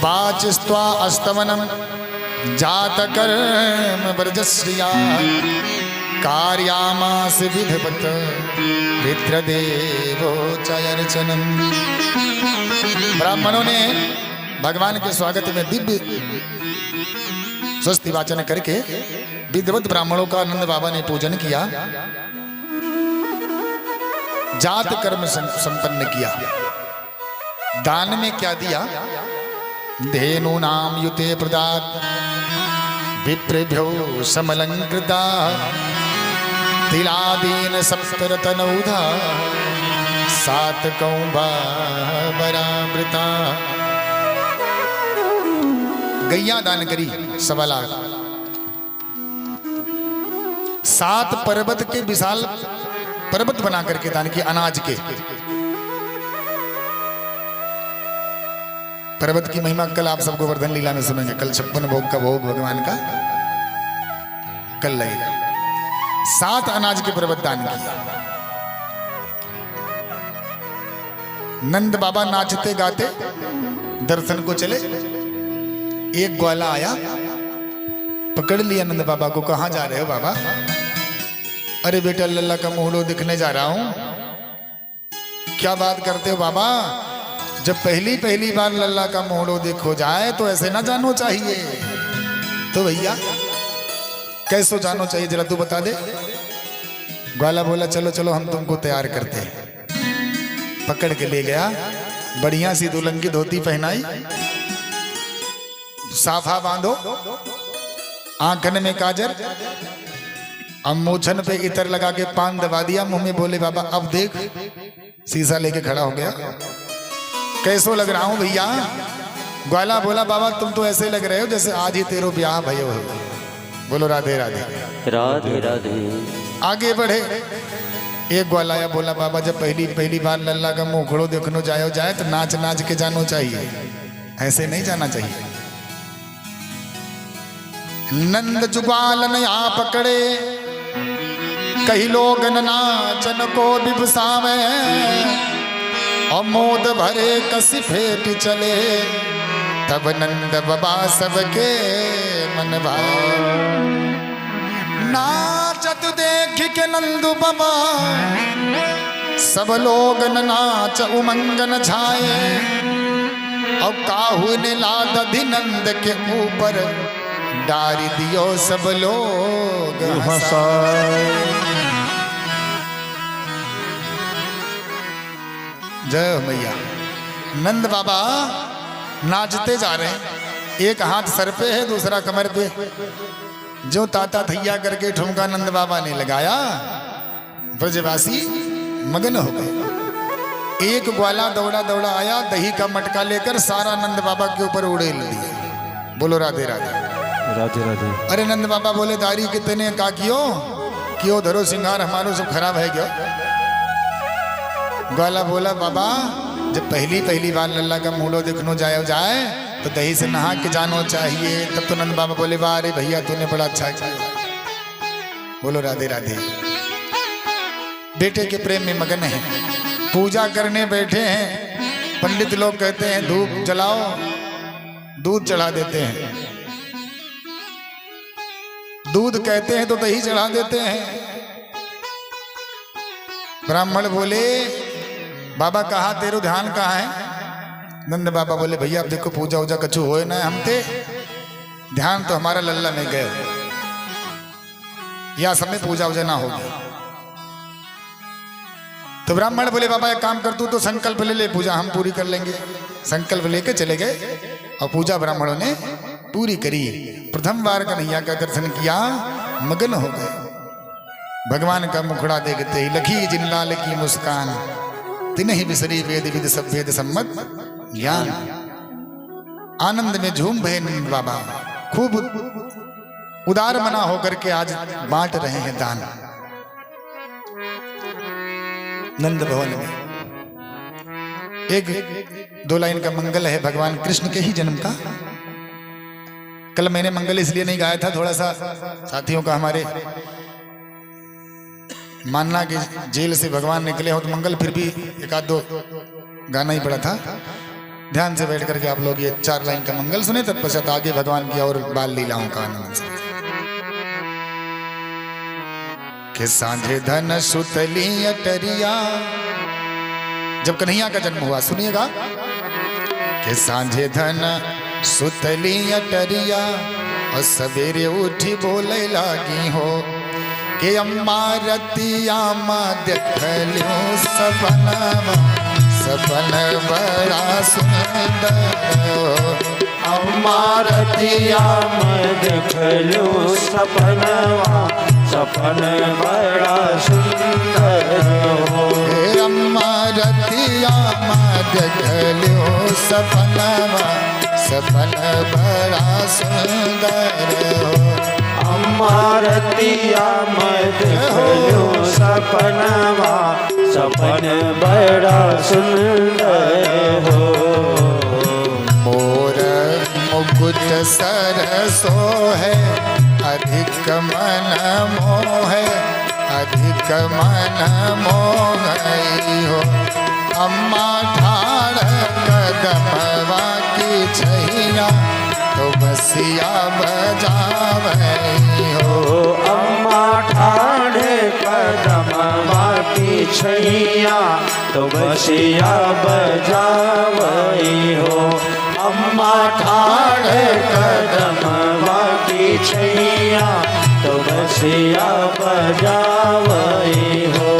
वाचिस्त्वा अस्तवनं जातकर्म वर्जश्रिया कार्यामास विधवत पितृदेवोचयर्चनम। ब्राह्मणों ने भगवान के स्वागत में दिव्य स्वस्ति वाचन करके विधिवत ब्राह्मणों का आनंद बाबा ने पूजन किया, जात कर्म संपन्न किया। दान में क्या दिया? धेनु नाम युते प्रदात विप्रेभ्यो समलंकृता तिलादीन सप्तरतनौधा सात कौंभावरामृता। गैया दान करी 1.25 लाख। 7 पर्वत के विशाल पर्वत बना करके दान किए अनाज के। पर्वत की महिमा कल आप सब गोवर्धन लीला में सुनेंगे। कल 56 भोग का भोग भगवान का कल लगेगा। 7 अनाज के पर्वत दान किया। नंद बाबा नाचते गाते दर्शन को चले। एक ग्वाला आया, पकड़ लिया नंद बाबा को। कहाँ जा रहे हो बाबा? अरे बेटा लल्ला का मुहलो दिखने जा रहा हूं। क्या बात करते हो बाबा? जब पहली बार लल्ला का मोहड़ो देखो जाए तो ऐसे ना जानो चाहिए। तो भैया कैसो जानो चाहिए जरा तू बता दे। ग्वाला बोला चलो चलो हम तुमको तैयार करते हैं। पकड़ के ले गया, बढ़िया सी दुल्हन की धोती पहनाई, साफा बांधो, आंखन में काजर, अब मूछन पे इतर लगा के पान दबा दिया। मुंह में बोले बाबा अब देख। शीशा लेके खड़ा हो गया। कैसो लग रहा हूं भैया? ग्वाला बोला बाबा तुम तो ऐसे लग रहे हो जैसे आज ही तेरो ब्याह भयो है। बोलो राधे राधे। राधे राधे। आगे बढ़े। एक ग्वाला आया, बोला बाबा जब पहली बार लल्ला का मुखड़ो देखनो जाए तो नाच नाच के जानो चाहिए, ऐसे नहीं जाना चाहिए। नंद जुगालन आ पकड़े, कई लोग नाचन को बिबसावे, अमोद भरे कसी फेट चले, तब नंद बाबा सबके मन भाए। नाचत देख के नंद बाबा सब लोग नाच उमंगन छाए, और काहू ने लाद नंद के ऊपर डारी दियो सब लोग हंसाए। जय मैया। नंद बाबा नाचते जा रहे हैं, एक हाथ सर पे है दूसरा कमर पे। जो ताता थैया करके ठुमका नंद बाबा ने लगाया, ब्रजवासी मगन हो गए। एक ग्वाला दौड़ा दौड़ा आया, दही का मटका लेकर सारा नंद बाबा के ऊपर उड़ेल दिया। बोलो राधे राधे। राधे राधे। अरे नंद बाबा बोले दारी कितने का क्यों धरो सिंगार हमारो सब खराब है क्या? ग्वाला बोला बाबा जब पहली बार लल्ला का मुहलो देखनो जाए तो दही से नहा के जानो चाहिए। तब तो नंद बाबा बोले वाह अरे भैया तूने बड़ा अच्छा किया। बोलो राधे राधे। बेटे के प्रेम में मगन है, पूजा करने बैठे हैं। पंडित लोग कहते हैं धूप जलाओ, दूध चढ़ा देते हैं। दूध कहते हैं तो दही चढ़ा देते हैं। ब्राह्मण बोले बाबा कहा तेरो ध्यान कहाँ है? नंद बाबा बोले भैया अब देखो पूजा वूजा कछु होए ना हमते, ध्यान तो हमारा लल्ला में गए, या समय पूजा वूजा ना होगी। तो ब्राह्मण बोले बाबा एक काम कर तू तो संकल्प ले ले, पूजा हम पूरी कर लेंगे। संकल्प लेके चले गए और पूजा ब्राह्मणों ने पूरी करी। प्रथम बार कन्हैया का दर्शन किया, मगन हो गए। भगवान का मुखड़ा देखते ही लखी जिनलाल की मुस्कान, तिन्हि बिसरी वेद विद सब वेद सम्मत ज्ञान। आनंद में झूम भये नंद बाबा, खूब उदार मना होकर के आज बांट रहे हैं दान नंद भवन में। एक 2 लाइन का मंगल है भगवान कृष्ण के ही जन्म का। कल मैंने मंगल इसलिए नहीं गाया था, थोड़ा सा साथियों का हमारे मानना कि जेल से भगवान निकले हो तो मंगल फिर भी 1 आध 2 गाना ही पड़ा था। ध्यान से बैठ करके आप लोग ये 4 लाइन का मंगल सुने, तत्पश्चात आगे भगवान की और बाल लीलाओं का आनंद सुने। कि सांझे धन सुतली अटरिया, जब कन्हैया का जन्म हुआ सुनिएगा। कि सांझे धन सुतली अटरिया और सवेरे उठी बोले लागी हो कि अम्मा रतिया माँ देखलू सपनवा, सपन बड़ा सुंदर हो। अम्मा रतिया में देखलू सपनवा, सपन बड़ा सुंदर हो। हे अम्मा रतिया माँ देखलू सपनवा, सपन बड़ा सुंदर हो। अम्मा रतिया में देखलू सपनवा, सपन बड़ा सुंदर हो। मोर मुकुट सरसो है, अधिक मन मोह, अधिक मन मोहई हो। अम्मा ठाड़ कदमवा की छैया, तो बसिया बजावई हो। अम्मा ठाड़े कदमवा की छैया, तो बसिया बजावई हो। अम्मा ठाड़े कदमवा की छैया, तो बसिया बजावई हो।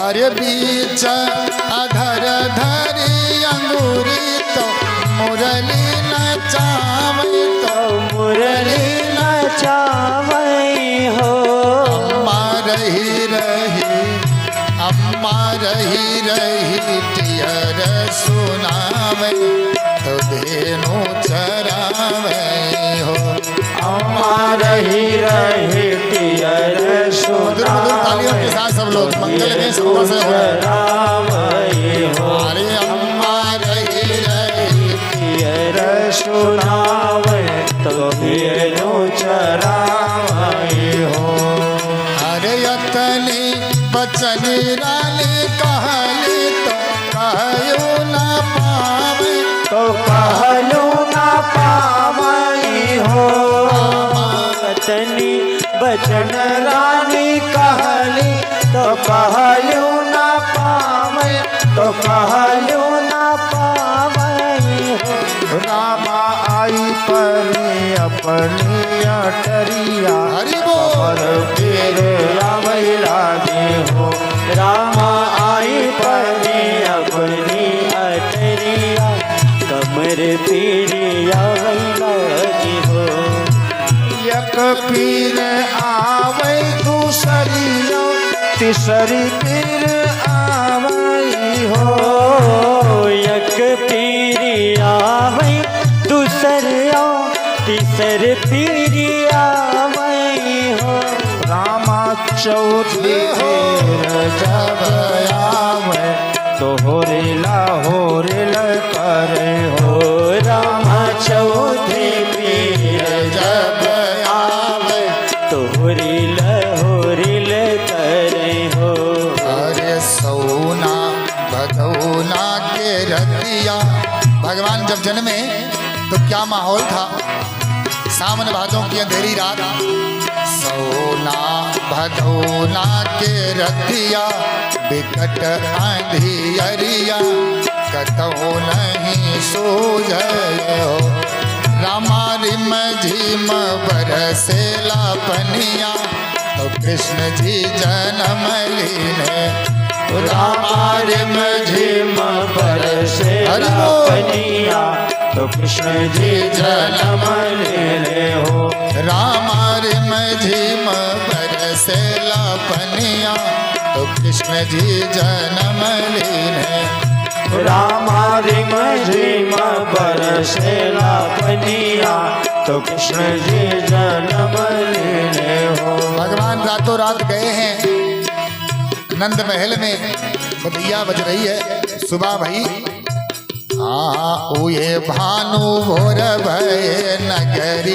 अरे बीच अधर धरी अंगूरी, तो मुरली नचावई, तो मुरली नचावई हो। अम्मा रही रही, अम्मा रही रही टियर सुनावे, तो धेनु चरावई हो। अम्मा रही रही टियर तालियों के साथ सब लोग मंगल में सबों से हो चरावई हो। अरे अम्मा रही रही टियर सुनावे, तो धेनु चरावई हो। अरे यतनी बचन रानी कहली, तो कहयो ना पावे, तो कहलू ना पावई हो। तनी बचन रानी कहली, तो कहलू ना पावे, तो कहलू ना पावई हो। रामा आई परी अपनी अटरिया, हरि बोल। फिर आवई लागे हो। रामा आई परी अपनी अटरिया, कमर पीरिया लागी हो। एक पीर आवई दूसरिया, तीसरी पीर आवई हो। एक पीर आवई दूसरिया, तीसर पीर आवई हो। रामा चौथी पीर जब आवे, तो होरेला होरेल करे हो। रामा चौथी पीर जब आवे, तो होरेल होरेल करे हो। अरे सौना भदौना के रतिया, भगवान जब जन्मे तो क्या माहौल था। सावन भादों की अंधेरी रात, सौना भदौना के रतिया, बिकट अंधियरिया, कतहु नहीं सूझे हो। रामा रिम झिम बरसेला पनिया, तो कृष्ण जी जन्म लीने। रामा रिम झिम बरसेला पनिया, तो कृष्ण जी जन्म ले हो। रामा रिम झिम बरसेला पनिया, तो कृष्ण जी जन्म लीने। रामा रिम झिम बरसेला पनिया, तो कृष्ण जी जन्म ले हो। भगवान रातों रात गए हैं नंद महल में, बधिया बज रही है सुबह भई। उये भानु भोर भय नगरी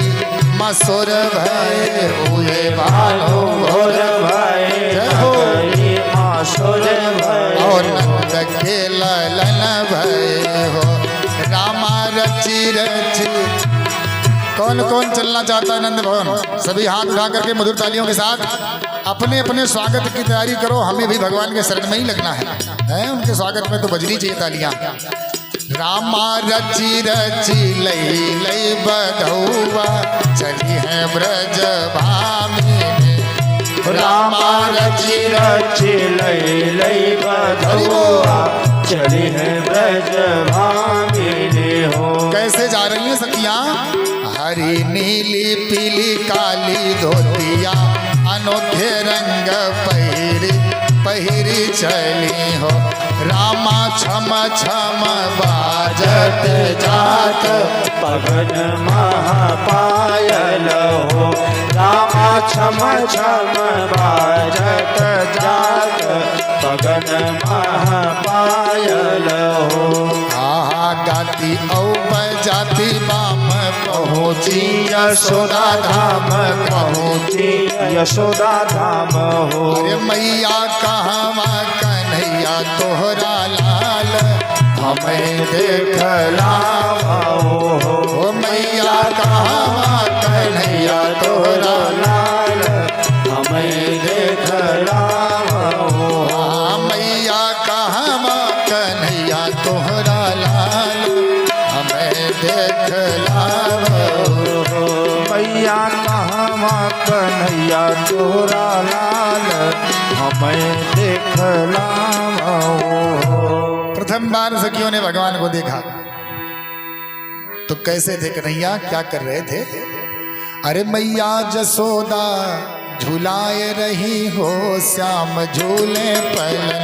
मसुर भय, उये भानु भोर भय नगरी असुर भय और नंद के ललन भय हो। रामा रचि रचि। कौन कौन चलना चाहता है नंद भवन? सभी हाथ उठा करके मधुर तालियों के साथ अपने अपने स्वागत की तैयारी करो। हमें भी भगवान के शरण में ही लगना है? उनके स्वागत में तो बजनी चाहिए तालियां। रामा रचि रचि लई लई बधौआ चली है ब्रज भामिनी। रामा रचि रचि लई लई बधौआ चली है ब्रज भामिनी हो। कैसे जा रही हैं सखियां? हरी नीली पीली काली धोतिया अनोखे रंग पहिरी पहिरी चली हो। रामा छम छम बाजत जात पवन महापायल हो। रामा छम छम बाजत जात पवन महापायल हो। आहा गाती औ बजाती बाम पहुँची यशोदा धाम पहुँची यशोदा धाम हो। अरे मैया कहवा कन्हैया तोहरा लाल हमें देखलाओ हो। ओ मैया कहवा कन्हैया तोहरा लाल हमें देखलाओ हो। मैया कहवा कन्हैया तोहरा लाल हमें देखलाओ। मैया कहवा कन्हैया तोरा लाल हमें देखलाओ। प्रथम बार सखियों ने भगवान को देखा तो कैसे थे कन्हैया, क्या कर रहे थे? अरे मैया जसोदा झुलाए रही हो श्याम झूले पलन।